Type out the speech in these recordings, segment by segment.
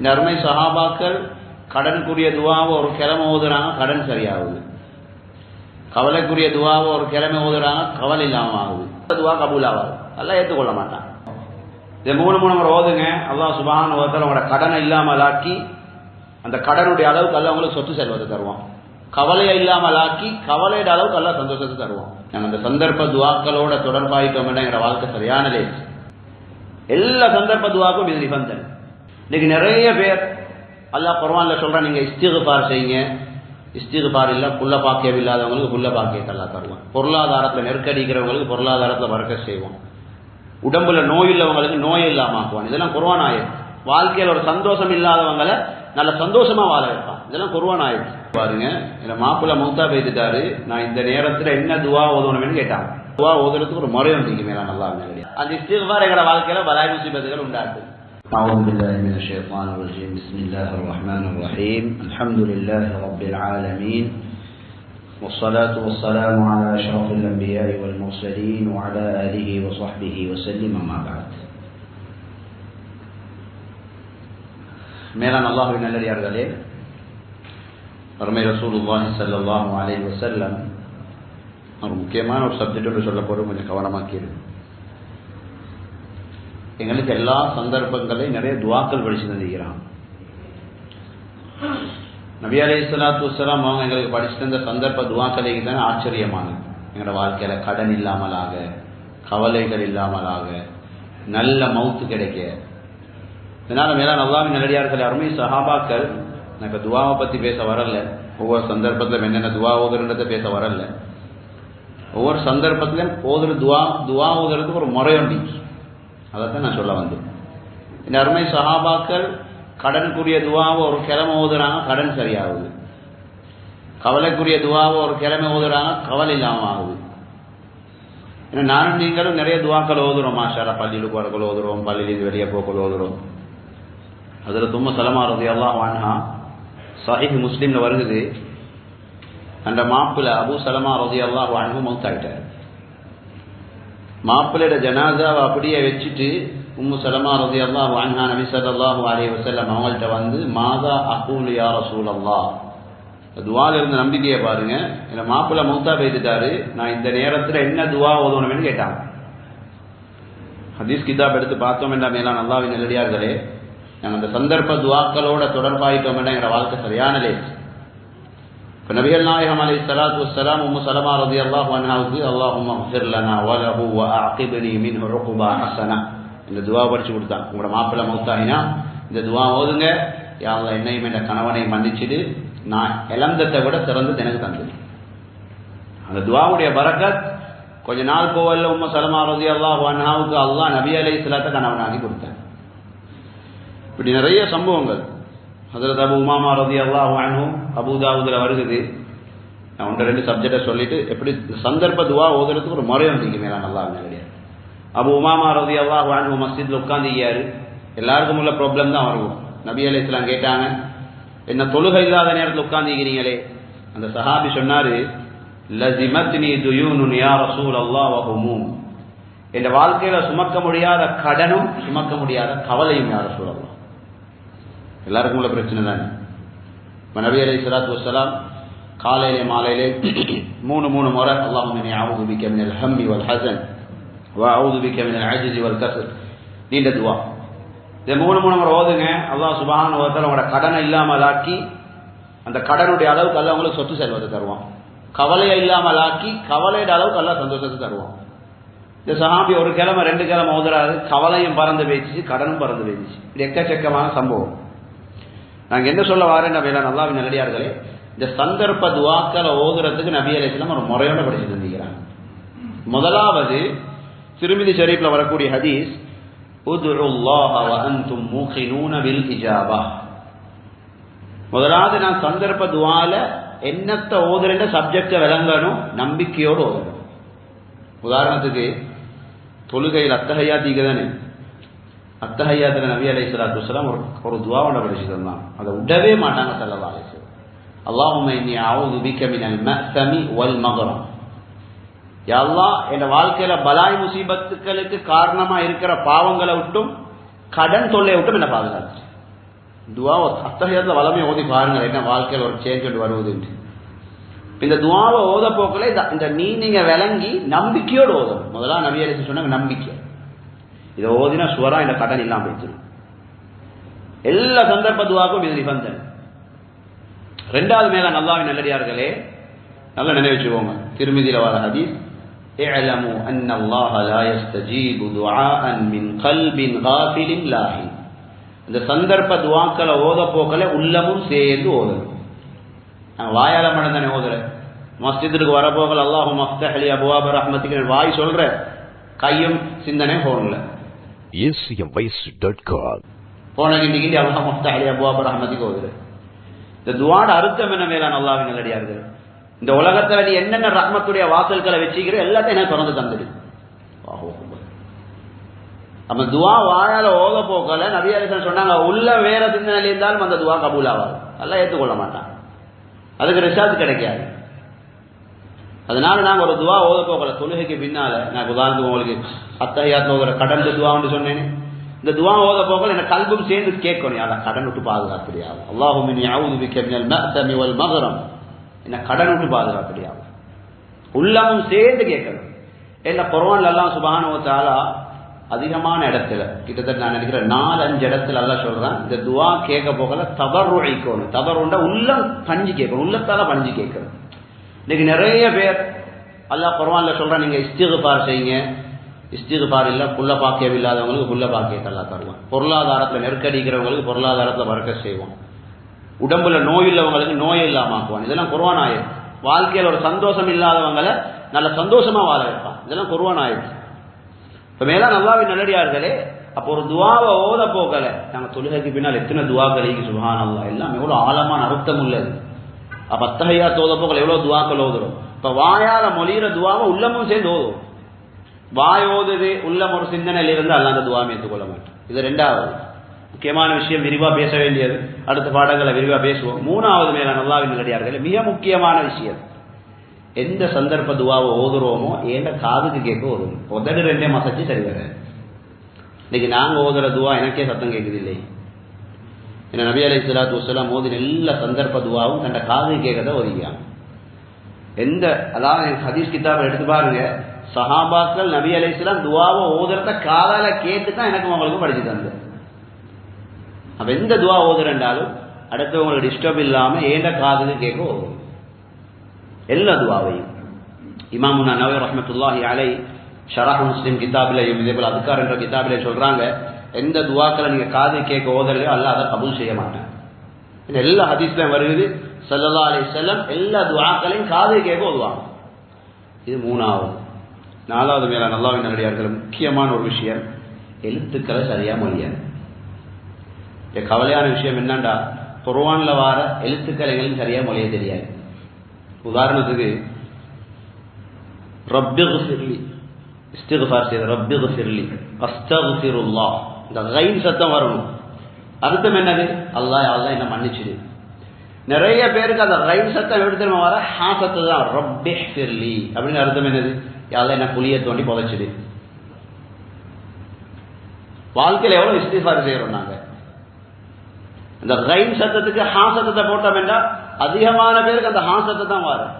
இந்த அருமை சஹாபாக்கள் கடனுக்குரிய துவாவை ஒரு கிழமை ஓதுறாங்க, கடன் சரியாகுது. கவலைக்குரிய துவாவை ஒரு கிழமை ஓதுறாங்க, கவலை இல்லாமல் ஆகுது. துவா கபூல் ஆகாது, எல்லாம் ஏற்றுக்கொள்ள மாட்டான். இதை மூணு முறை ஓதுங்க, அல்லாஹ் சுப்ஹானஹு வ தஆலா உங்களோட கடனை இல்லாமல் ஆக்கி அந்த கடனுடைய அளவுக்கு எல்லாம் உங்களுக்கு சொத்து செல்வத்தை தருவான். கவலையை இல்லாமல் ஆக்கி கவலையோட அளவுக்கு எல்லாம் சந்தோஷத்தை தருவான். நாங்கள் அந்த சந்தர்ப்ப துவாக்களோட தொடர்பாயிட்டோம்னா எங்களோட வாழ்க்கை சரியான லேஸ். எல்லா சந்தர்ப்ப துவாக்கும் இது நிபந்தனை. இன்னைக்கு நிறைய பேர் அல்லாஹ் குர்ஆன்ல சொல்றான், நீங்க இஸ்திக்ஃபார் செய்யுங்க. இஸ்திக்ஃபார் இல்ல, புள்ள பாக்கியம் இல்லாதவங்களுக்கு புள்ள பாக்கியத்தை அல்லாஹ் தருவான். பொருளாதாரத்தில் நெருக்கடிக்கிறவங்களுக்கு பொருளாதாரத்தில் வரக்கத் செய்வான். உடம்புல நோய் உள்ளவங்களுக்கு நோய் இல்லாம ஆக்குவான். இதெல்லாம் குர்ஆன் ஆயத். வாழ்க்கையில் ஒரு சந்தோஷம் இல்லாதவங்களை நல்ல சந்தோஷமா வாழ வைப்பான். இதெல்லாம் குர்ஆன் ஆயத். பாருங்க, இந்த மாப்பிள்ள மௌத்தா பேசிட்டாரு, நான் இந்த நேரத்தில் என்ன துவா ஓதணும்னு கேட்டாங்க. துவா ஓதுறதுக்கு ஒரு முறை வந்துருக்கு மேல நல்லா இருந்தது. அந்த இஸ்திக்ஃபார் எங்களோட வாழ்க்கையில பலாய் முசீபத்துகள் உண்டாது. أعوذ بالله من الشيطان الرجيم. بسم الله الرحمن الرحيم. الحمد لله رب العالمين، والصلاة والسلام على أشرف الأنبياء والمرسلين وعلى آله وصحبه وسلم. أما بعد. மேலான அல்லாஹ்வின் நல்லடியார்களே, அருமை ரசூலுல்லாஹி ஸல்லல்லாஹு அலைஹி வஸல்லம் ஒரு முக்கியமான ஒரு சப்ஜெக்டோடு சொல்ல போகிறோம், கொஞ்சம் கவனமாக்கிடு. எங்களுக்கு எல்லா சந்தர்ப்பங்களையும் நிறைய துவாக்கள் படிச்சு தந்திருக்கிறான். நபி அலைஹிஸ்ஸலாத்து வஸ்ஸலாம் அவங்க எங்களுக்கு படிச்சு தந்த சந்தர்ப்ப துவாக்களுக்கு தான் ஆச்சரியமானது. எங்களோட வாழ்க்கையில கடன் இல்லாமலாக, கவலைகள் இல்லாமலாக, நல்ல மவுத்து கிடைக்க. இதனால மேலான அல்லாஹ்வின் நல்லடியார்கள், அருமை சஹாபாக்கள், எனக்கு துவாவை பற்றி பேச வரல. ஒவ்வொரு சந்தர்ப்பத்திலும் என்னென்ன துவா ஓதுறதை பேச வரல. ஒவ்வொரு சந்தர்ப்பத்திலும் ஓதுற துவா ஓதுறதுக்கு ஒரு முறை உண்டு. அதைத்தான் நான் சொல்ல வந்தேன். இந்த அருமை சஹாபாக்கள் கடனுக்குரிய துவாவை ஒரு கிழமை ஓதுறாங்க, கடன் சரியாகுது. கவலைக்குரிய துவாவை ஒரு கிழமை ஓதுறாங்க, கவலை இல்லாமல் ஆகுது. ஏன்னா நானும் நீங்களும் நிறைய துவாக்கள் ஓதுறோம். மாஷால்லா, பள்ளியில் போறக்கள் ஓதுறோம், பள்ளியிலிருந்து வெளியே போக்கள் ஓதுறோம். அதில் தும்ம சலமா ரலியல்லாஹு அன்ஹா சஹீஹ் முஸ்லிம்ல வருகுது, அந்த மாப்பிள்ளை அபூ சலமா ரலியல்லாஹு அன்ஹு மௌத்தாயிட்டார். மாப்பிள்ளையோட ஜனாசாவை அப்படியே வச்சுட்டு உம்மு சலமா ரலியல்லாஹு அன்ஹா நபி ஸல்லல்லாஹு அலைஹி வஸல்லம் அவங்கள்ட்ட வந்து, மாதா அகூலு யா ரசூலல்லாஹ், துவால இருந்த நம்பிக்கையை பாருங்க. இந்த மாப்பிள்ளை மௌத்தா பேசிட்டாரு, நான் இந்த நேரத்தில் என்ன துவா ஓதணும்னு கேட்டாங்க. ஹதீஸ் கிதாப் எடுத்து பார்த்தோம் என்றா மேலான அல்லாஹ்வின் நல்லடியார்களே, நாங்கள் அந்த சந்தர்ப்ப துவாக்களோட தொடர்பாயிட்டோம் என்ற எங்களோட வாழ்க்கை சரியான லேஸ். இப்போ நபிகள் நாயகம் அலைஹிஸ்ஸலாத்து வஸ்ஸலாம் உம்மு சலமா ரலியல்லாஹு அன்ஹாவுக்கு அல்லாஹும்ம ஃபிர் லனா வ லஹு வ அஅகிப்னி மின்ஹு உக்பா ஹஸனா இந்த துவா படிச்சு கொடுத்தான். உங்களோட மாப்பிள்ளை மௌத்தாயினா இந்த துவா ஓதுங்க, யா அல்லாஹ் என்னையும் என்ற கணவனை மன்னிச்சுடு, நான் இழந்ததை விட சிறந்தது எனக்கு தந்தது. அந்த துவாவுடைய பரக்கத் கொஞ்ச நாள் போவல்ல உம்மு சலமா ரலியல்லாஹு அன்ஹாவுக்கு அல்லாஹ் நபி அலைஹிஸ்ஸலாத்தை கணவனாகி கொடுத்தார். இப்படி நிறைய சம்பவங்கள். ஹஜ்ரத் அபூ உமாமா ரலியல்லாஹு அன்ஹு அபூ தாவூதுல வருகுது. நான் ஒன்று ரெண்டு சப்ஜெக்டை சொல்லிட்டு எப்படி சந்தர்ப்ப துவா ஓதுறதுக்கு ஒரு முறை வந்துருக்கு மேலே நல்லா இருந்தது. அபூ உமாமா ரலியல்லாஹு அன்ஹு மஸ்ஜித்ல உட்கார்ந்துக்கிறாரு. எல்லாருக்கும் உள்ள ப்ராப்ளம் தான் வரும். நபி அலைஹிஸ்ஸலாம் கேட்டாங்க, என்ன தொழுகை இல்லாத நேரத்தில் உட்கார்ந்துக்கிறீங்களே? அந்த சஹாபி சொன்னாரு, லஸிமத்னி துயூனுன் யா ரசூலல்லாஹ் வ ஹுமூம், என் வாழ்க்கையில சுமக்க முடியாத கடனும் சுமக்க முடியாத கவலையும் யா ரசூலல்லாஹ். எல்லாருக்கும் உள்ள பிரச்சனை தானே. நபி அலைஹிஸ்ஸலாத்து வஸ்ஸலாம் காலையிலே மாலையிலே மூணு முறை அல்லாஹும்ம இன்னி அஊது பிக மினல் ஹம்மி வல் ஹஸன் வ அஊது பிக மினல் அஜ்ஸி வல் கஸல், நீண்ட துவா. இதை மூணு முறை ஓதுங்க. அல்லாஹ் சுப்ஹானஹு வ தஆலா உங்களோட கடனை இல்லாமல் ஆக்கி அந்த கடனுடைய அளவுக்கு அல்லாஹ் உங்களுக்கு சொத்து செல்வத்தை தருவான். கவலையை இல்லாமல் ஆக்கி கவலையோட அளவுக்கு அல்லாஹ் சந்தோஷத்தை தருவான். இந்த சஹாபி ஒரு கிழமை ரெண்டு கிழமை ஓதுறாரு, கவலையும் பறந்து போயிடுச்சு, கடனும் பறந்து போயிடுச்சு. இது எக்கச்சக்கமான சம்பவம். நாங்கள் என்ன சொல்ல வாரேன் அப்படின்னா, அல்லாஹ்வின் நல்லடியார்களே, இந்த சந்தர்ப்ப துவாக்களை ஓதுறதுக்கு நபி அலைஹிஸ்ஸலாம் ஒரு முறையோட படிச்சு தந்திக்கிறாங்க. முதலாவது திருமிதி ஷரீஃப்ல வரக்கூடிய ஹதீஸ், உதுல்லாஹ வ அன்தும் மூகினூன பில் இஜாபா. முதலாவது நான் சந்தர்ப்ப துவால என்னத்தை ஓதுறேன்ற சப்ஜெக்டை விளங்கணும், நம்பிக்கையோடு ஓதணும். உதாரணத்துக்கு தொழுகையில் அத்தஹியாத் தானே, அத்தஹியாத்துல நபி அலைஹிஸ்ஸலாத்து வஸ்ஸலாம் ஒரு துவாவோட படிச்சு தந்தான். அதை விடவே மாட்டாங்க ஸல்லல்லாஹு அலைஹி வஸல்லம். அல்லாஹும்ம இன்னி அஊது பிக மினல் மஅஸமி வல் மக்ரம், யா அல்லாஹ் என் வாழ்க்கையில பலாய் முசீபத்துக்களுக்கு காரணமா இருக்கிற பாவங்களை விட்டும் கடன் தொல்லையை விட்டும் என்ன பாதுகாத்து. துவாவை அத்தகையத்தில் வளமையை ஓதி பாருங்கள், என்ன வாழ்க்கையில் ஒரு சேஞ்ச் ஒன்று வருவதுண்டு. இந்த துவாவை ஓத போக்கில் இந்த நீங்க விளங்கி நம்பிக்கையோடு ஓதணும். முதல்ல நபி அலைஹிஸ்ஸலாம் சொன்னாங்க நம்பிக்கை. இதை ஓதினா சுவரா இந்த கடன் இல்லாமல் போயிடும். எல்லா சந்தர்ப்ப துவாக்கும் இது நிபந்தனை. ரெண்டாவது மேல அல்லாஹ்வின் நல்லடியார்களே, நல்லா நினைவச்சுக்கோங்க, திருமிதியில வர ஹதீஸ், இஅலமு அன்ன அல்லாஹ லா யஸ்தஜீபு துஆஅன் மின் கல்பின் காஃபிலின் லாஹி. இந்த சந்தர்ப்ப துவாக்களை ஓத போக்கல உள்ளமும் சேர்ந்து ஓதணும். நான் வாயால மட்டும் தானே ஓதுறேன். மஸ்ஜிதுக்கு வர போகல அல்லாஹும்ம அஃப்தஹ் லி அப்வாப ரஹ்மத்திக வாய் சொல்ற, கையும் சிந்தனை போன்ல acmvoice.com போன கிண்டி அல்லாஹும்ம அஃப்தஹ் லி அப்வாப ரஹ்மத்திக ஓதுறேன். இந்த துஆட அர்த்தம் என்ன மேலான அல்லாஹ்வின் நல்லடியார்களே, இந்த உலகத்துல நீ என்னென்ன ரஹ்மத்துடைய வாசல்களை வச்சுக்கிறோ எல்லாத்தையும் எனக்கு திறந்து தந்துடு. நம்ம துவா வாயால ஓத போக்கல நபி அலைஹிஸ்ஸலாம் சொன்னாங்க, உள்ள வேற சிந்தனையில் இருந்தாலும் அந்த துவா கபூல் ஆகாது, அல்லாஹ் ஏற்றுக்கொள்ள மாட்டான், அதுக்கு ரிசார்ட் கிடைக்காது. அதனால நாங்கள் ஒரு துவா ஓத போகல தொழுகைக்கு பின்னால, நான் உதாரணத்துக்கு உங்களுக்கு அத்தஹியாத்துல ஓதுற கடந்த துவான்னு சொன்னேன். இந்த துவா ஓத போகல எனக்கு கல்பும் சேர்ந்து கேட்கணும், அதை கடன் விட்டு பாதுகாப்படியாகும். அல்லாஹும்ம இன்னி அஊது பிக மினல் மஅ்தமி வல் மக்ரம், என்ன கடன் விட்டு பாதுகாப்படியாகும். உள்ளமும் சேர்ந்து கேட்கணும். ஏன்னா குர்ஆன்ல அல்லாஹ் சுப்ஹானஹு வ தஆலா அதிகமான இடத்துல, கிட்டத்தட்ட நான் நினைக்கிறேன் 4-5 இடத்துல அல்லாஹ் சொல்றான், இந்த துவா கேட்க போகல தபர்ருஇக்கணும். தபர்ருண்டா உள்ளம் பஞ்சு கேட்கணும், உள்ளத்தால பஞ்சு கேட்கணும். இன்னைக்கு நிறைய பேர் அல்லாஹ் குர்ஆன்ல சொல்றான், நீங்க இஸ்திக்ஃபார் செய்யுங்க. இஸ்திக்ஃபார் இல்ல, புள்ள பாக்கியம் இல்லாதவங்களுக்கு புள்ள பாக்கியத்தை அல்லாஹ் தருவான். பொருளாதாரத்தில் நெருக்கடிக்கிறவங்களுக்கு பொருளாதாரத்தில் வரக்க செய்வான். உடம்புல நோய் உள்ளவங்களுக்கு நோய் இல்லாம ஆக்குவான். இதெல்லாம் குர்ஆன் ஆயத். வாழ்க்கையில் ஒரு சந்தோஷம் இல்லாதவங்களை நல்ல சந்தோஷமா வாழ வைப்பான். இதெல்லாம் குர்ஆன் ஆயத். இப்ப மேலான அல்லாஹ்வின் நல்லடியார்களே, அப்போ ஒரு துவாவை ஓத போகல நாங்கள் தொழுகைக்கு பின்னால் எத்தனை துவாக்கள் சுப்ஹானல்லாஹ், எல்லாம் எவ்வளவு ஆழமான அர்த்தம் உள்ளது. அப்ப அத்தஹியாத் ஓத போகல எவ்வளவு துவாக்கள் ஓதுறோம். இப்ப வாயால மொழிகிற துவாவை உள்ளமும் சேர்ந்து ஓதும். வாய் ஓதுது, உள்ளம் ஒரு சிந்தனையில் இருந்து அல்லாஹ் அந்த துவாவை ஏற்றுக்கொள்ள மாட்டோம். இது ரெண்டாவது முக்கியமான விஷயம், விரிவா பேச வேண்டியது, அடுத்த பாடங்களை விரிவா பேசுவோம். மூணாவது மேலான அல்லாஹ்வின் நல்லடியார்களே, மிக முக்கியமான விஷயம், எந்த சந்தர்ப்ப துவாவை ஓதுறோமோ ஏண்ட காதுக்கு கேட்க ஓதும். உதடு ரெண்டே மசச்சு சரி வர. இன்னைக்கு நாங்க ஓதுற துவா எனக்கே சத்தம் கேட்குது இல்லை. ஏன்னா நபி அலைஹிஸ்ஸலாத்து வஸ்ஸலாம் ஓதின எல்லா சந்தர்ப்ப துவாவும் தன்னை காதுக்கு கேட்கறத ஒதுக்கியாங்க. எந்த, அதாவது ஹதீஸ் கிதாபை எடுத்து பாருங்க, சஹாபாக்கள் நபி அலைஹிஸ்ஸலாம் துவாவை ஓதுறத காதால கேட்டு தான் எனக்கு உங்களுக்கு படிச்சு தந்து. அப்ப எந்த துவா ஓதுறண்டாலும் அடுத்தவங்களுக்கு டிஸ்டர்ப் இல்லாம ஏண்ட காதுக்கு கேட்க ஓதும் எல்லா துவாவையும். இமாமுனா நவவி ரஹ்மத்துல்லாஹி அலைஹி ஷரஹ் முஸ்லிம் கிதாபிலையும் இதேபோல் அதுக்கார் என்ற கிதாபிலே சொல்றாங்க, எந்த துவாக்களை நீங்க காது கேட்க ஓதலையோ அல்லாஹ் அதை கபூல் செய்ய மாட்டேன். எல்லா ஹதீஸ்லயும் வருகிறது, ஸல்லல்லாஹு அலைஹி வஸல்லம் எல்லா துவாக்களையும் காது கேட்க ஓதுவாங்க. இது மூணாவது. நாலாவது மேலான அல்லாஹ்வின் நல்லடியார்களே, முக்கியமான ஒரு விஷயம், எழுத்துக்களை சரியா மொழியாது. கவலையான விஷயம் என்னண்டா, குர்ஆன்ல வார எழுத்துக்களை எங்களுக்கு சரியா மொழிய தெரியாது. உதாரணத்துக்கு ரப்பிக்ஃபிர்லி, இஸ்திக்ஃபார் செய்த ரப்பிக்ஃபிர்லி, அஸ்தக்ஃபிருல்லாஹ், இந்த கைன் சத்தம் வரணும். அர்த்தம் என்னது? அல்லாஹ் அல்லாஹ் என்ன மன்னிச்சிடு. நிறைய பேருக்கு அந்த ரைன் சத்தம் எப்படி தெரியுமா வர, ஹா சத்தம் தான், ரப்பிக்ஃபிர்லி அப்படின்னு அர்த்தம் என்னது? அல்லாஹ் என்ன குழிய தோண்டி புதைச்சிடு. வாழ்க்கையில் எவ்வளவு இஸ்திக்ஃபார் செய்யறோம் நாங்க. இந்த ரைன் சத்தத்துக்கு ஹா சத்தத்தை போட்டோம் என்றால் அதிகமான பேருக்கு அந்த ஹா சத்தத்தை தான் வரும்.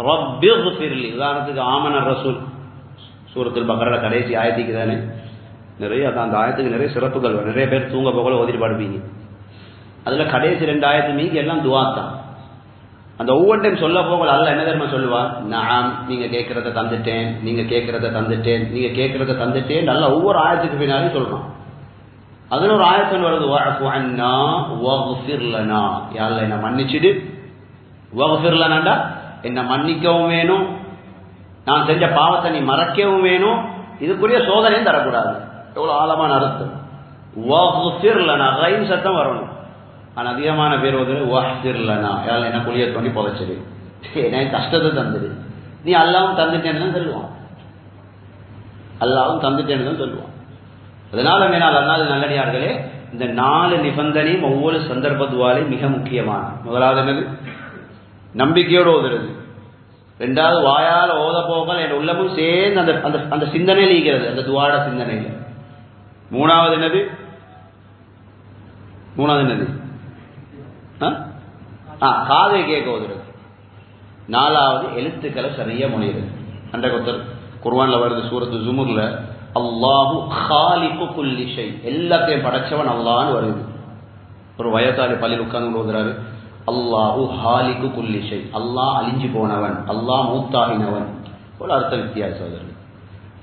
ரப்பிக்ஃபிர்லி, உதாரணத்துக்கு ஆமனர் ரசூல் சூரத்துல் பக்ரா கடைசி ஆயத்துக்கு தானே நிறைய, அந்த ஆயத்துக்கு நிறைய சிறப்புகள் வரும். நிறைய பேர் தூங்க போகல ஓதிட்டு பாடுவீங்க. அதுல கடைசி 2 ஆயத்து மீதி எல்லாம் துவா தான். அந்த ஒவ்வொன்றையும் சொல்ல போகல அல்லாஹ் என்ன தெரியுமா சொல்லுவான், நான் நீங்க கேட்கறத தந்துட்டேன், நீங்க கேட்கறத தந்துட்டேன், நீங்க கேட்கறத தந்துட்டேன், நல்லா ஒவ்வொரு ஆயத்துக்கு பின்னாலும் சொல்றான். அதுல ஒரு ஆயத்தன் வருது, வஅஃபு அன்னா வக்ஃபிர் லனா, யா அல்லாஹ் என்ன மன்னிச்சிடு. வக்ஃபிர் லனாண்டா என்ன மன்னிக்கவும் வேணும், நான் செஞ்ச பாவத்தை நீ மறக்கவும் வேணும், இதுக்குரிய சோதனையும் தரக்கூடாது. எவ்வளவு ஆழமான அர்த்தம். வக்ஃபிர் லனா, கைன் சத்தம் வரணும். ஆனா அதிகமான பேர் வந்து வஹ்ஃபிர் லனா, யா அல்லாஹ் என்ன குழிய தோண்டி புதைச்சிடு, எனக்கு கஷ்டத்தை தந்துடு. நீ அல்லாஹ்வும் தந்துட்டேன்னு தான் சொல்லுவான், அல்லாஹ்வும் தந்துட்டேன்னு தான் சொல்லுவான். அதனால மேனால் அல்லாஹ் நல்லடியார்களே, இந்த 4 நிபந்தனையும் ஒவ்வொரு சந்தர்ப்ப துவாலையும் மிக முக்கியமான. முதலாவது என்னது? நம்பிக்கையோடு ஓதுறது. ரெண்டாவது வாயால் ஓத போகல் என் உள்ளமும் சேர்ந்து அந்த அந்த அந்த சிந்தனையில் ஈகிறது, அந்த துவாட சிந்தனையில். மூணாவது என்னது? மூணாவது என்னது? காதை கேட்க ஓதுறது. நாலாவது எழுத்துக்களை சரியா மொழிகிறது. அன்றைக்கு ஒருத்தர் குர்ஆன்ல வருது, சூரத்து ஜுமுர்ல, அல்லாஹு ஹாலிகு குல்லி ஷை, எல்லாத்தையும் படைச்சவன் அல்லாஹ்னு வருது. ஒரு வயசாளி பள்ளியில் உட்கார்ந்து ஓதுறாரு, அல்லாஹு ஹாலிகு குல்லி ஷை, அல்லாஹ் அழிஞ்சு போனவன், அல்லாஹ் மூத்தாகினவன் போல அர்த்த வித்தியாசம்.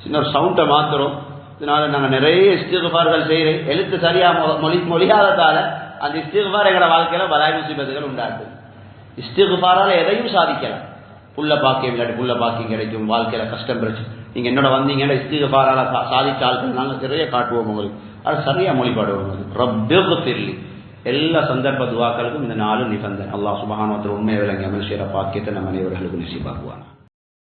சின்ன ஒரு சவுண்டை மாத்திரம். இதனால நாங்கள் நிறைய இஸ்திக்ஃபார்கள் செய்கிறேன். எழுத்து சரியா மொழியாததால அந்த இஸ்திக்ஃபார் எங்களோட வாழ்க்கையில பலாய் முசீபத்துகள் உண்டாகுது. இஸ்திக்ஃபாரால எதையும் சாதிக்கலாம். புள்ள பாக்கியம் இல்லாட்டி புள்ள பாக்கியம் கிடைக்கும், வாழ்க்கையில கஷ்டம் பிரச்சனை. நீங்க என்னோட வந்தீங்கன்னா இஸ்திக்ஃபாரால சாதிச்ச ஆட்கள் நாங்கள் நிறைய காட்டுவோம் உங்களுக்கு. அது சரியா மொழிபாடுவோம். ரப்பிக்ஃபிர்லி, எல்லா சந்தர்ப்ப துவாக்களுக்கும் இந்த 4 நிபந்தனை. அல்லாஹ் சுப்ஹானஹு வ தஆலா உண்மையை விளங்கி அமல் செய்கிற பாக்கியத்தை நம் அனைவர்களுக்கும் நசீபாக்குவான்.